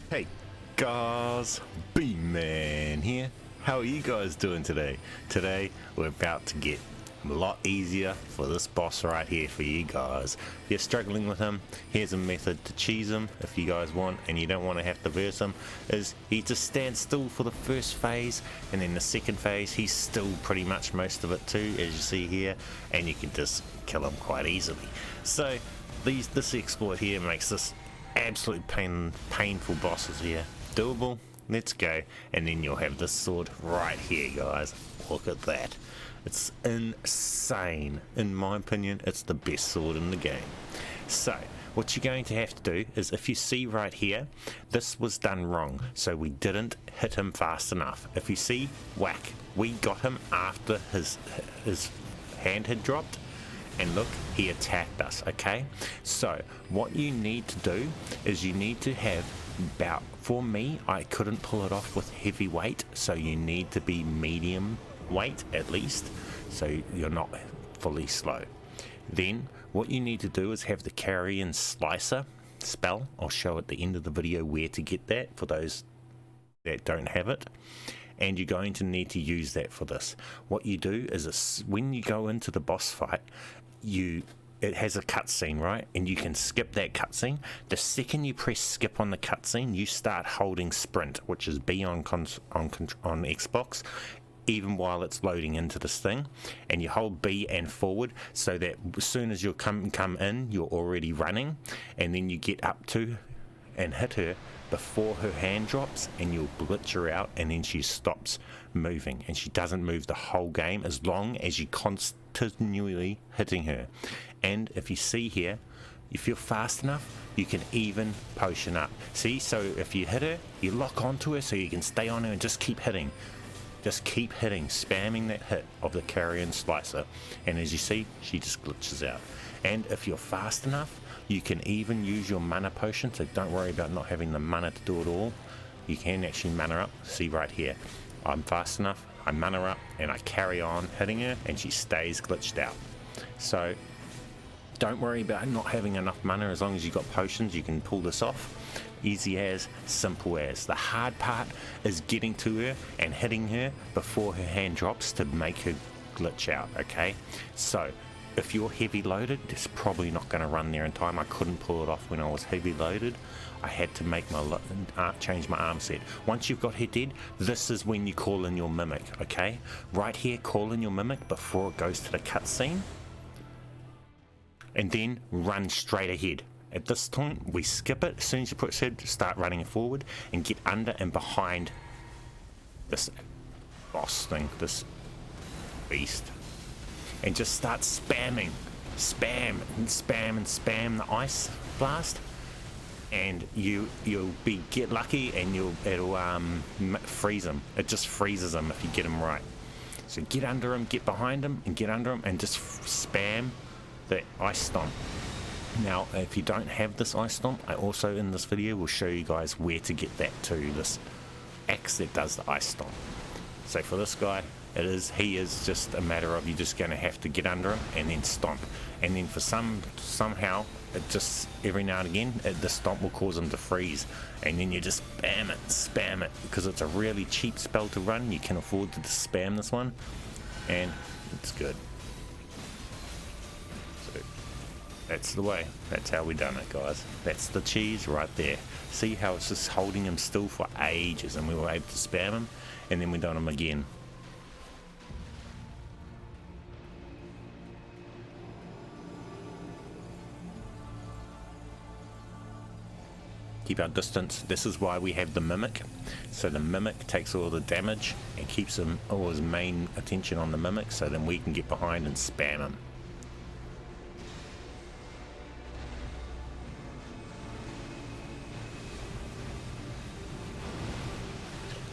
Hey guys, B-Man here. How are you guys doing today? Today we're about to get a lot easier for this boss right here for you guys. If you're struggling with him, here's a method to cheese him if you guys want and you don't want to have to verse him. Is he just stands still for the first phase, and then the second phase he's still pretty much most of it too, as you see here, and you can just kill him quite easily. So this exploit here makes this absolute painful bosses here doable. Let's go. And then you'll have this sword right here, guys. Look at that. It's insane. In my opinion, it's the best sword in the game. So what you're going to have to do is, if you see right here, this was done wrong, so we didn't hit him fast enough. If you see, whack, we got him after his hand had dropped, and look, he attacked us. Okay, so what you need to do is you need to have about, for me, I couldn't pull it off with heavy weight, so you need to be medium weight at least, so you're not fully slow. Then what you need to do is have the CARIAN slicer spell. I'll show at the end of the video where to get that for those that don't have it, and you're going to need to use that for this. What you do is, when you go into the boss fight, it has a cutscene, right? And you can skip that cutscene. The second you press skip on the cutscene, you start holding sprint, which is B on Xbox, even while it's loading into this thing, and you hold B and forward, so that as soon as you come in, you're already running, and then you get up to and hit her before her hand drops, and you'll glitch her out, and then she stops moving, and she doesn't move the whole game as long as you continually hitting her. And if you see here, if you're fast enough, you can even potion up. See, so if you hit her, you lock onto her so you can stay on her and just keep hitting. Just keep hitting, spamming that hit of the CARIAN slicer, and as you see, she just glitches out. And if you're fast enough, you can even use your mana potion, so don't worry about not having the mana to do it all. You can actually mana up. See right here, I'm fast enough, I mana up, and I carry on hitting her, and she stays glitched out. So don't worry about not having enough mana. As long as you've got potions, you can pull this off. Easy as, simple as. The hard part is getting to her and hitting her before her hand drops to make her glitch out, okay? So if you're heavy loaded, it's probably not going to run there in time. I couldn't pull it off when I was heavy loaded. I had to make my change my arm set. Once you've got her dead, this is when you call in your mimic, okay? Right here, call in your mimic before it goes to the cutscene, and then run straight ahead. At this point, we skip it. As soon as you put it, start running forward and get under and behind this boss thing, this beast, and just start spamming, spam the ice blast, and you'll get lucky, and it'll freeze them. It just freezes them if you get them right. So get under him, get behind him, and get under him, and just spam the ice stomp. Now, if you don't have this ice stomp, I also in this video will show you guys where to get that too. This axe that does the ice stomp. So for this guy, he is just a matter of, you're just going to have to get under him and then stomp. And then for somehow, it just every now and again, the stomp will cause him to freeze. And then you just spam it, because it's a really cheap spell to run. You can afford to just spam this one, and it's good. That's the way. That's how we done it, guys. That's the cheese right there. See how it's just holding him still for ages, and we were able to spam him, and then we done him again. Keep our distance. This is why we have the mimic. So the mimic takes all the damage and keeps him all his main attention on the mimic, so then we can get behind and spam him.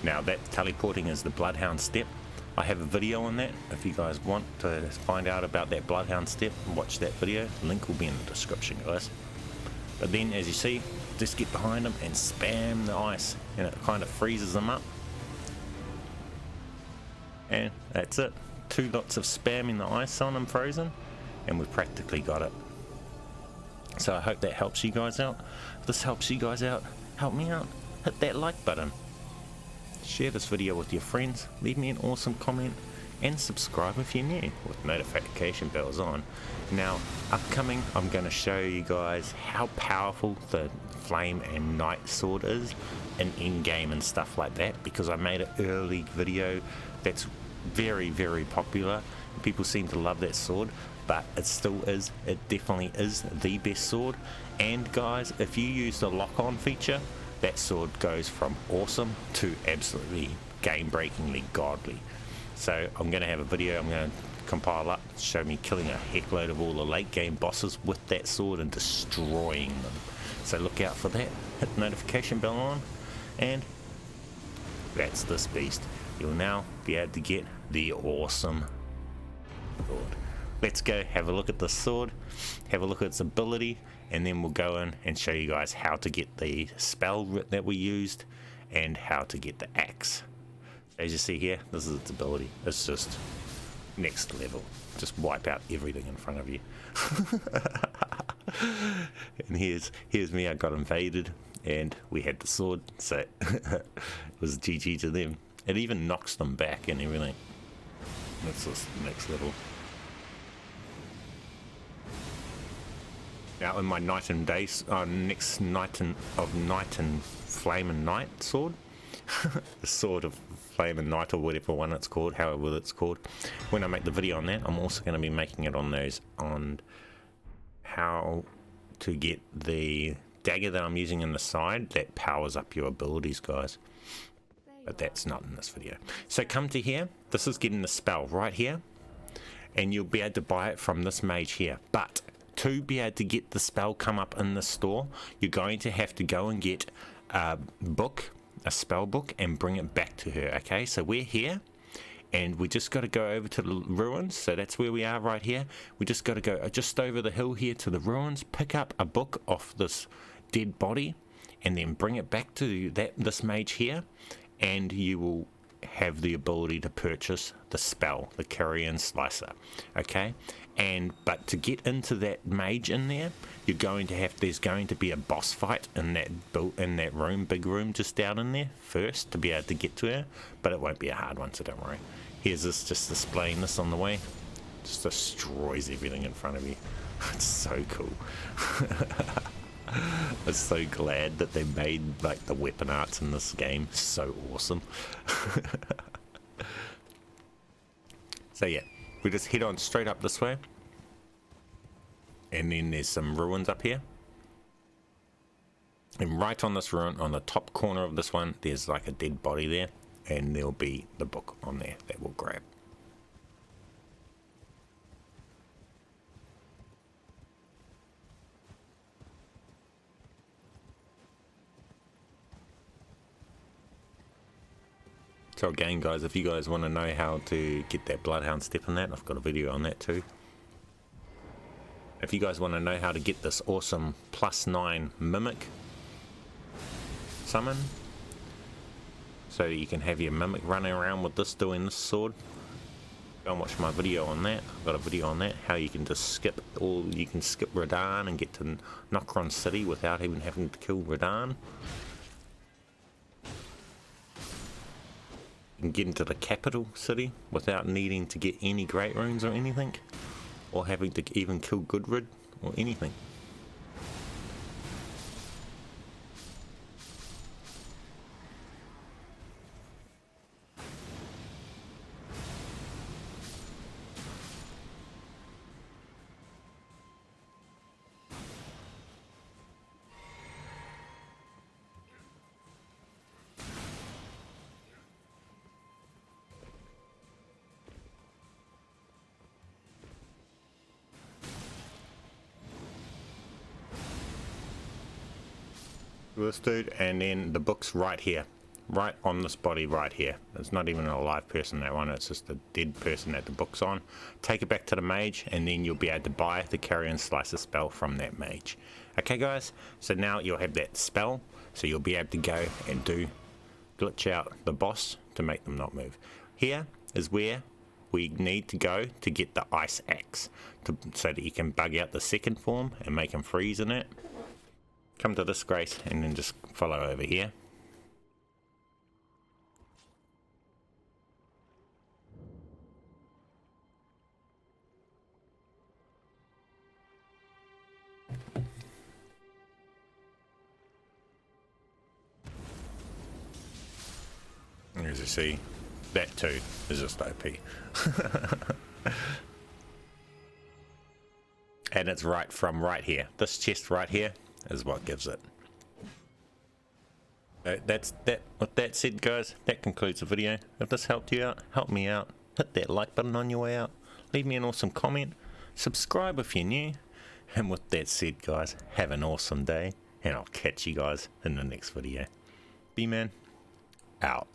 Now that teleporting is the Bloodhound step. I have a video on that. If you guys want to find out about that Bloodhound step, watch that video. Link will be in the description, guys. But then, as you see, just get behind them and spam the ice, and it kind of freezes them up. And that's it. 2 lots of spamming the ice on them frozen, and we've practically got it. So I hope that helps you guys out. If this helps you guys out, help me out. hit that like button. Share this video with your friends, leave me an awesome comment, and subscribe if you're new with notification bells on. Now, upcoming, I'm going to show you guys how powerful the Flame and Night sword is in in-game and stuff like that, because I made an early video that's very, very popular. People seem to love that sword, but it still is, it definitely is the best sword. And guys, if you use the lock-on feature, that sword goes from awesome to absolutely game-breakingly godly. So I'm going to have a video I'm going to compile up, show me killing a heckload of all the late game bosses with that sword and destroying them. So look out for that, hit the notification bell on, and that's this beast. You'll now be able to get the awesome sword. Let's go have a look at the sword, have a look at its ability, and then we'll go in and show you guys how to get the spell that we used and how to get the axe. As you see here, this is its ability. It's just next level. Just wipe out everything in front of you. And here's me, I got invaded and we had the sword, so it was GG to them. It even knocks them back and everything. That's just next level. Now in my Night and Day, next Night and Flame and Night sword, the Sword of Flame and Night, or whatever one it's called, however it's called. When I make the video on that, I'm also going to be making it on those, on how to get the dagger that I'm using in the side that powers up your abilities, guys. But that's not in this video. So come to here, this is getting the spell right here, and you'll be able to buy it from this mage here. But to be able to get the spell come up in the store, you're going to have to go and get a book, a spell book, and bring it back to her. Okay, so we're here and we just got to go over to the ruins. So that's where we are right here. We just got to go just over the hill here to the ruins, pick up a book off this dead body, and then bring it back to this mage here, and you will have the ability to purchase the spell, the CARIAN slicer. Okay, but to get into that mage in there, you're going to have, there's going to be a boss fight in that room, big room just down in there first to be able to get to her, but it won't be a hard one, so don't worry. Here's this, just displaying this on the way, just destroys everything in front of you. It's so cool. I'm so glad that they made like the weapon arts in this game so awesome. So yeah, we just head on straight up this way, and then there's some ruins up here, and right on this ruin, on the top corner of this one, there's like a dead body there, and there'll be the book on there that we'll grab. So again, guys, if you guys want to know how to get that Bloodhound step in that, I've got a video on that too. If you guys want to know how to get this awesome +9 mimic summon, so you can have your mimic running around with this doing this sword, go and watch my video on that. I've got a video on that, how you can just skip Radagon and get to NOKRON City without even having to kill Radagon. And get into the capital city without needing to get any great runes or anything, or having to even kill Goodrid or anything. This dude, and then the book's right here, right on this body right here. It's not even a live person, that one, it's just a dead person that the book's on. Take it back to the mage, and then you'll be able to buy the CARIAN slicer spell from that mage. Okay guys, so now you'll have that spell, so you'll be able to go and glitch out the boss to make them not move. Here is where we need to go to get the ice axe, so that you can bug out the second form and make him freeze in it. Come to this grace and then just follow over here. As you see, that too is just OP. And it's right from right here. This chest right here is what gives it. That's that. With that said, guys, that concludes the video. If this helped you out, help me out. Hit that like button on your way out. Leave me an awesome comment. Subscribe if you're new. And with that said, guys, have an awesome day. And I'll catch you guys in the next video. B-Man, out.